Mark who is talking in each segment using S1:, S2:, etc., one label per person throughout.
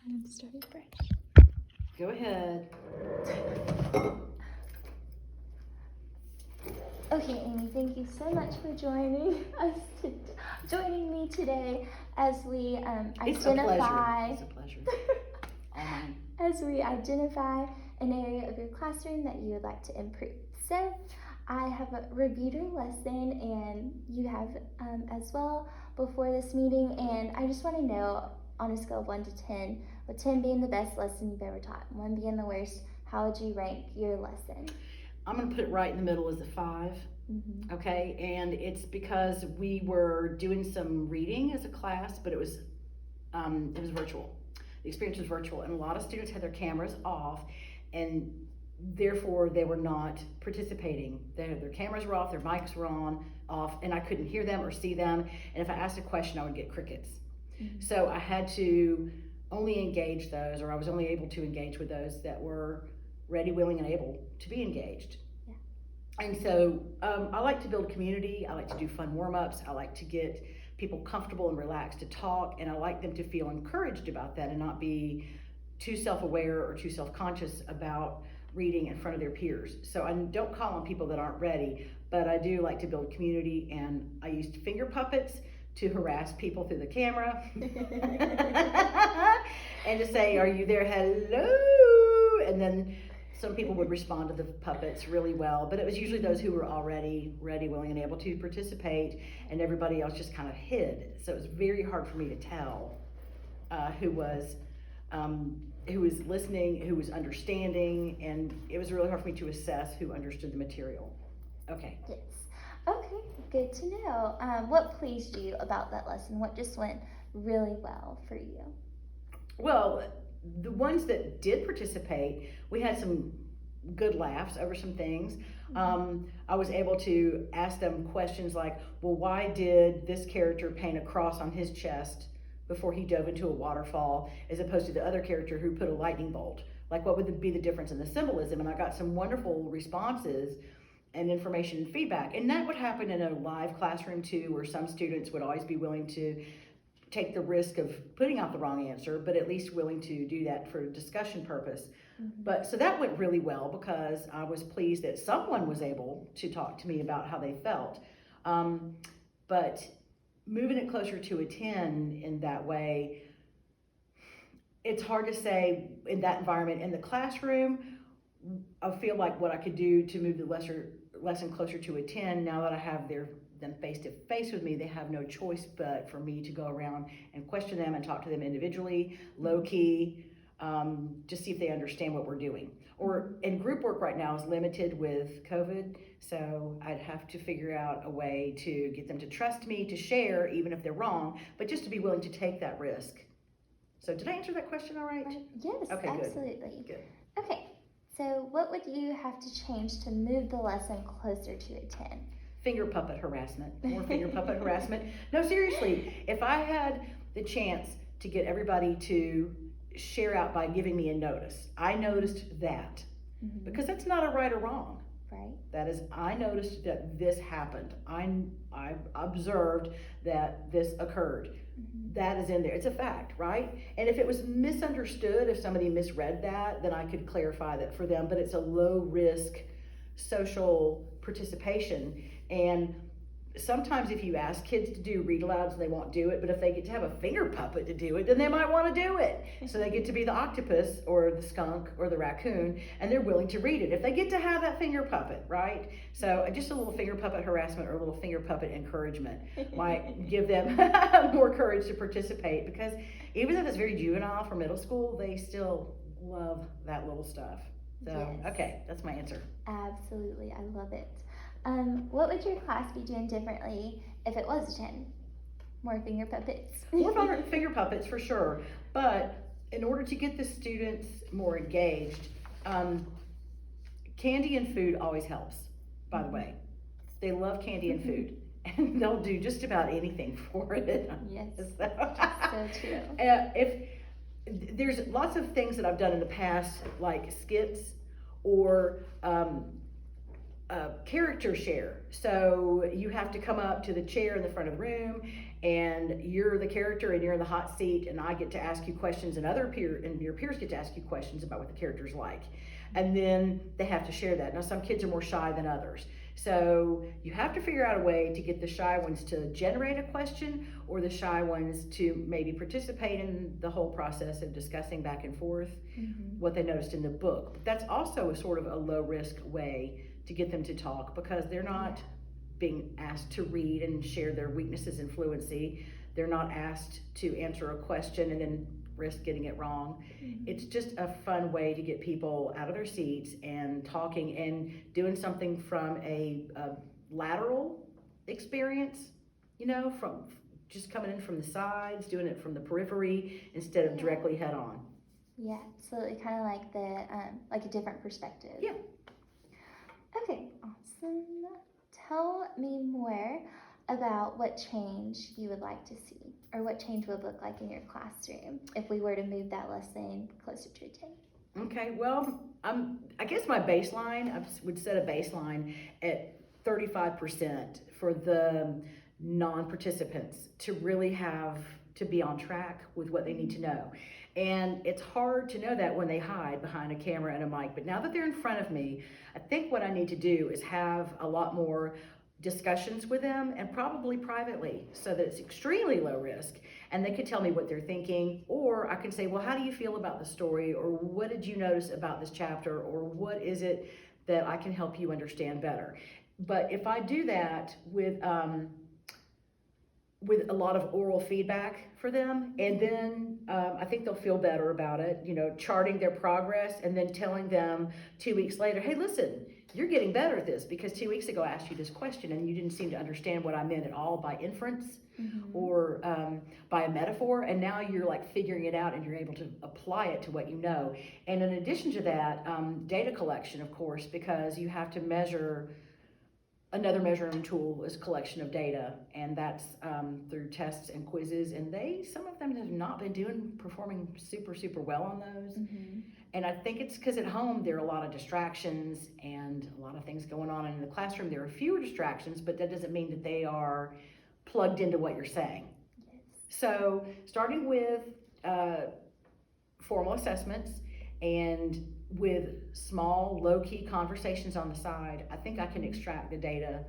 S1: kind of started fresh.
S2: Go ahead.
S1: Okay, Amy, thank you so much for joining me today as we identify.
S2: It's a pleasure. All mine.
S1: As we identify an area of your classroom that you would like to improve. So, I have reviewed your lesson, and you have as well before this meeting. And I just want to know, on a scale of 1 to 10, with 10 being the best lesson you've ever taught, 1 being the worst, how would you rank your lesson?
S2: I'm going to put it right in the middle as a 5.
S1: Mm-hmm.
S2: Okay, and it's because we were doing some reading as a class, but it was virtual. The experience was virtual, and a lot of students had their cameras off, and therefore they were not participating. Their cameras were off, their mics were off, and I couldn't hear them or see them. And if I asked a question, I would get crickets. Mm-hmm. So I had to only engage those, or I was only able to engage with those that were ready, willing, and able to be engaged.
S1: Yeah.
S2: And so I like to build community. I like to do fun warm-ups. I like to get people comfortable and relaxed to talk, and I like them to feel encouraged about that and not be too self-aware or too self-conscious about reading in front of their peers. So I don't call on people that aren't ready, but I do like to build community, and I used finger puppets to harass people through the camera and to say, "Are you there? Hello?" And then some people would respond to the puppets really well, but it was usually those who were already ready, willing, and able to participate, and everybody else just kind of hid. So it was very hard for me to tell who was listening, who was understanding, and it was really hard for me to assess who understood the material. Okay.
S1: Yes. Okay, good to know. What pleased you about that lesson? What just went really well for you?
S2: Well, the ones that did participate, we had some good laughs over some things. Mm-hmm. I was able to ask them questions like, well, why did this character paint a cross on his chest before he dove into a waterfall, as opposed to the other character who put a lightning bolt? Like, what would be the difference in the symbolism? And I got some wonderful responses and information and feedback. And that would happen in a live classroom too, where some students would always be willing to take the risk of putting out the wrong answer, but at least willing to do that for discussion purpose. Mm-hmm. But so that went really well, because I was pleased that someone was able to talk to me about how they felt. But moving it closer to a 10 in that way, it's hard to say in that environment. In the classroom, I feel like what I could do to move the lesson closer to a 10, now that I have them face to face with me, they have no choice but for me to go around and question them and talk to them individually, low key, just see if they understand what we're doing. Or in group work right now is limited with COVID, so I'd have to figure out a way to get them to trust me, to share even if they're wrong, but just to be willing to take that risk. So did I answer that question all right?
S1: Yes, okay, absolutely.
S2: Good.
S1: Okay, so what would you have to change to move the lesson closer to a 10?
S2: Finger puppet harassment, more finger puppet harassment. No, seriously, if I had the chance to get everybody to share out by giving me a notice, I noticed that, mm-hmm. because that's not a right or wrong.
S1: Right.
S2: That is, I noticed that this happened. I observed that this occurred. Mm-hmm. That is in there. It's a fact, right? And if it was misunderstood, if somebody misread that, then I could clarify that for them. But it's a low risk social participation. And sometimes if you ask kids to do read alouds, they won't do it, but if they get to have a finger puppet to do it, then they might want to do it. So they get to be the octopus or the skunk or the raccoon, and they're willing to read it if they get to have that finger puppet, right? So just a little finger puppet harassment or a little finger puppet encouragement might give them more courage to participate, because even though it's very juvenile for middle school, they still love that little stuff. So, yes. Okay, that's my answer.
S1: Absolutely, I love it. What would your class be doing differently if it was a 10? More finger puppets.
S2: More finger puppets for sure. But in order to get the students more engaged, candy and food always helps, by the way. They love candy and food, and they'll do just about anything for it.
S1: Yes, so true.
S2: If there's lots of things that I've done in the past, like skits or character share. So you have to come up to the chair in the front of the room, and you're the character, and you're in the hot seat, and I get to ask you questions, and your peers get to ask you questions about what the character's like, and then they have to share that. Now, some kids are more shy than others, so you have to figure out a way to get the shy ones to generate a question, or the shy ones to maybe participate in the whole process of discussing back and forth what they noticed in the book. But that's also a sort of a low risk way to get them to talk, because they're not being asked to read and share their weaknesses and fluency. They're not asked to answer a question and then risk getting it wrong. It's just a fun way to get people out of their seats and talking and doing something from a lateral experience, from just coming in from the sides, doing it from the periphery instead of directly head on.
S1: Yeah, absolutely. Kind of like like a different perspective.
S2: Yeah.
S1: Okay, awesome. Tell me more about what change you would like to see, or what change would look like in your classroom if we were to move that lesson closer to a 10.
S2: Okay, well, I guess my baseline, I would set a baseline at 35% for the non-participants to really have to be on track with what they need to know. And it's hard to know that when they hide behind a camera and a mic, but now that they're in front of me, I think what I need to do is have a lot more discussions with them, and probably privately, so that it's extremely low risk and they could tell me what they're thinking, or I can say, well, how do you feel about the story, or what did you notice about this chapter, or what is it that I can help you understand better. But if I do that with a lot of oral feedback for them, and then I think they'll feel better about it, charting their progress, and then telling them 2 weeks later, hey, listen, you're getting better at this, because 2 weeks ago I asked you this question and you didn't seem to understand what I meant at all by inference or by a metaphor, and now you're like figuring it out and you're able to apply it to what you know. And in addition to that, data collection, of course, because you have to measure. Another measuring tool is collection of data, and that's through tests and quizzes, and some of them have not been performing super well on those. And I think it's because at home there are a lot of distractions and a lot of things going on, and in the classroom there are fewer distractions, but that doesn't mean that they are plugged into what you're saying. So starting with formal assessments and with small, low-key conversations on the side, I think I can extract the data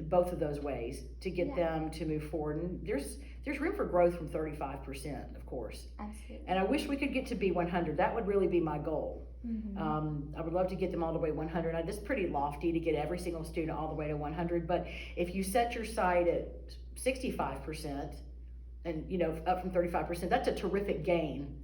S2: both of those ways to get them to move forward. And there's room for growth from 35%, of course.
S1: Absolutely.
S2: And I wish we could get to be 100. That would really be my goal. I would love to get them all the way 100. It's pretty lofty to get every single student all the way to 100, but if you set your sight at 65% and up from 35%, that's a terrific gain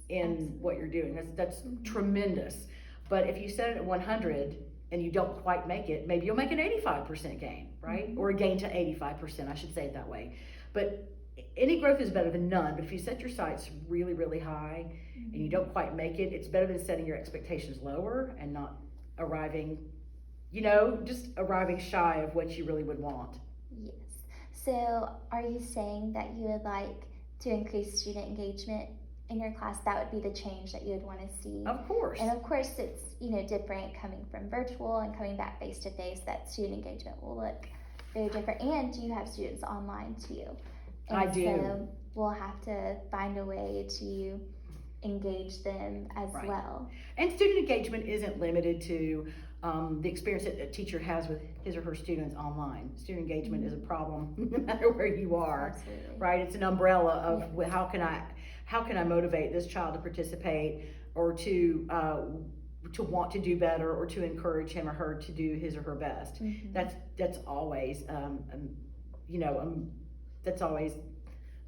S2: in what you're doing. That's tremendous. But if you set it at 100 and you don't quite make it, maybe you'll make an 85% gain, right? Or a gain to 85%, I should say it that way. But any growth is better than none. But if you set your sights really high and you don't quite make it, it's better than setting your expectations lower and not arriving, just arriving shy of what you really would want.
S1: Yes. So are you saying that you would like to increase student engagement in your class? That would be the change that you would want to see.
S2: Of course.
S1: And of course it's different coming from virtual and coming back face to face. That student engagement will look very different. And you have students online too. And
S2: I do.
S1: So we'll have to find a way to engage them as well.
S2: And student engagement isn't limited to the experience that a teacher has with his or her students online. Student engagement is a problem no matter where you are.
S1: Absolutely.
S2: Right? It's an umbrella of how can I motivate this child to participate, or to want to do better, or to encourage him or her to do his or her best. That's always that's always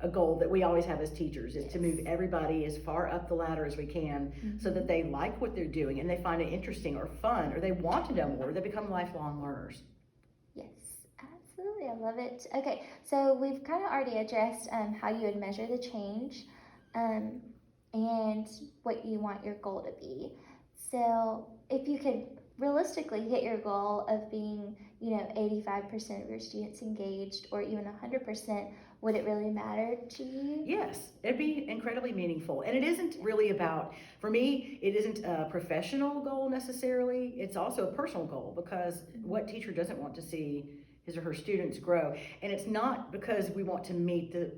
S2: a goal that we always have as teachers, is to move everybody as far up the ladder as we can, so that they like what they're doing and they find it interesting or fun, or they want to know more. They become lifelong learners.
S1: Yes, absolutely. I love it. Okay, so we've kind of already addressed how you would measure the change and what you want your goal to be. So if you could realistically hit your goal of being 85% of your students engaged, or even 100%, would it really matter to you?
S2: Yes, it'd be incredibly meaningful. And it isn't really about, for me, it isn't a professional goal necessarily. It's also a personal goal, because what teacher doesn't want to see his or her students grow? And it's not because we want to meet the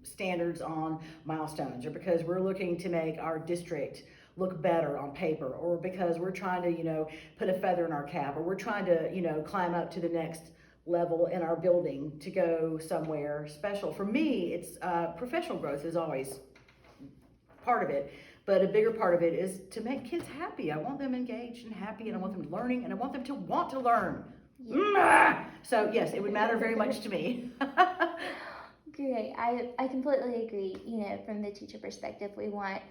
S2: standards on milestones, or because we're looking to make our district look better on paper, or because we're trying to, put a feather in our cap, or we're trying to, climb up to the next level in our building to go somewhere special. For me, it's professional growth is always part of it, but a bigger part of it is to make kids happy. I want them engaged and happy, and I want them learning, and I want them to want to learn. Yeah. So yes, it would matter very much to me.
S1: Great. I completely agree. From the teacher perspective, we want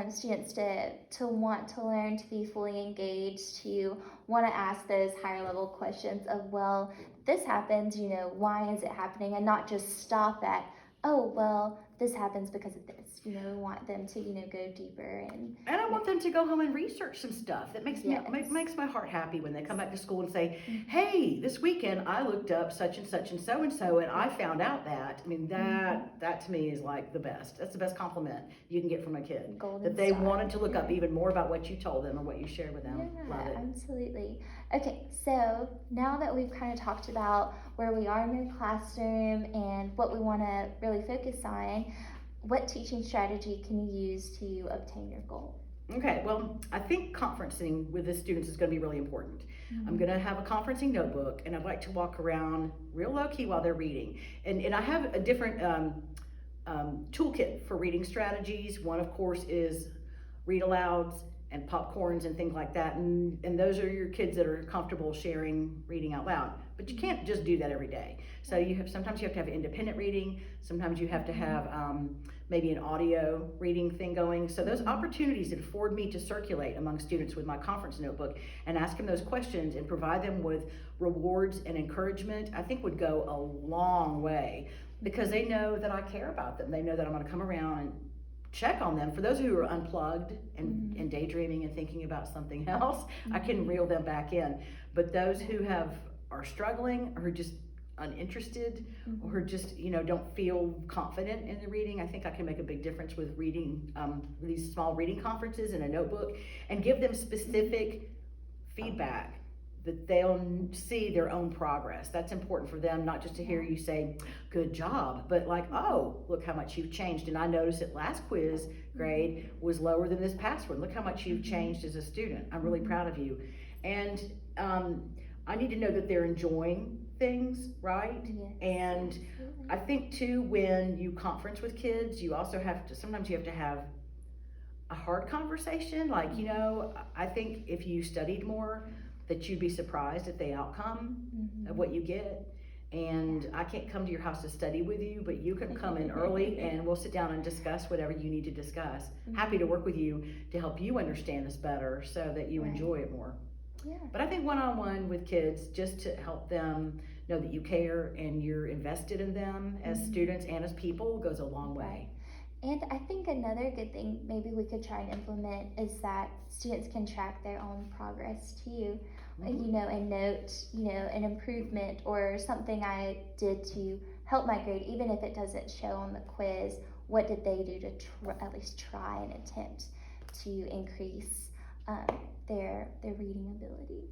S1: students to want to learn, to be fully engaged, to want to ask those higher level questions of, well, this happens, why is it happening? And not just stop at, oh, well, this happens because of this. We want them to, go deeper. And
S2: I want them to go home and research some stuff. That makes
S1: Yes.
S2: makes my heart happy when they come back to school and say, hey, this weekend I looked up such and such and so, and I found out that. I mean, that to me is like the best. That's the best compliment you can get from a kid.
S1: Golden
S2: That they
S1: star.
S2: wanted to look up even more about what you told them or what you shared with them.
S1: Yeah,
S2: Love it.
S1: absolutely. Okay, so now that we've kind of talked about where we are in your classroom and what we want to really focus on, what teaching strategy can you use to obtain your goal?
S2: Okay, well, I think conferencing with the students is going to be really important. I'm going to have a conferencing notebook, and I'd like to walk around real low key while they're reading. And I have a different toolkit for reading strategies. One, of course, is read alouds and popcorns and things like that. And those are your kids that are comfortable sharing reading out loud. But you can't just do that every day. So sometimes you have to have independent reading. Sometimes you have to have maybe an audio reading thing going. So those opportunities that afford me to circulate among students with my conference notebook and ask them those questions and provide them with rewards and encouragement, I think would go a long way, because they know that I care about them. They know that I'm going to come around and check on them. For those who are unplugged and daydreaming and thinking about something else, I can reel them back in. But those who are struggling, or just uninterested, or just don't feel confident in the reading, I think I can make a big difference with reading these small reading conferences in a notebook, and give them specific feedback that they'll see their own progress. That's important for them, not just to hear you say good job, but like, oh, look how much you've changed, and I noticed that last quiz grade was lower than this past one. Look how much you've changed as a student. I'm really proud of you. And I need to know that they're enjoying things, right?
S1: Yes.
S2: And I think too, when you conference with kids, you also sometimes you have to have a hard conversation. Like, I think if you studied more, that you'd be surprised at the outcome of what you get. And I can't come to your house to study with you, but you can come in early and we'll sit down and discuss whatever you need to discuss. Happy to work with you to help you understand this better so that you enjoy it more.
S1: Yeah.
S2: But I think one-on-one with kids, just to help them know that you care and you're invested in them as students and as people, goes a long way.
S1: And I think another good thing maybe we could try and implement is that students can track their own progress too, and note, an improvement or something I did to help my grade, even if it doesn't show on the quiz. What did they do to at least try and attempt to increase their reading ability?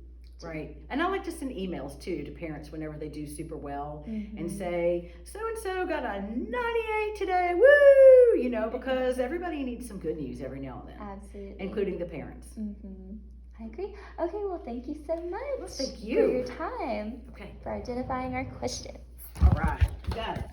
S2: Right. And I like to send emails too to parents whenever they do super well and say, so-and-so got a 98 today, woo! Because everybody needs some good news every now and then.
S1: Absolutely.
S2: Including the parents.
S1: I agree. Okay, well, thank you so much
S2: Well, thank
S1: for
S2: you.
S1: your time,
S2: Okay.
S1: for identifying our questions.
S2: All right. You got it.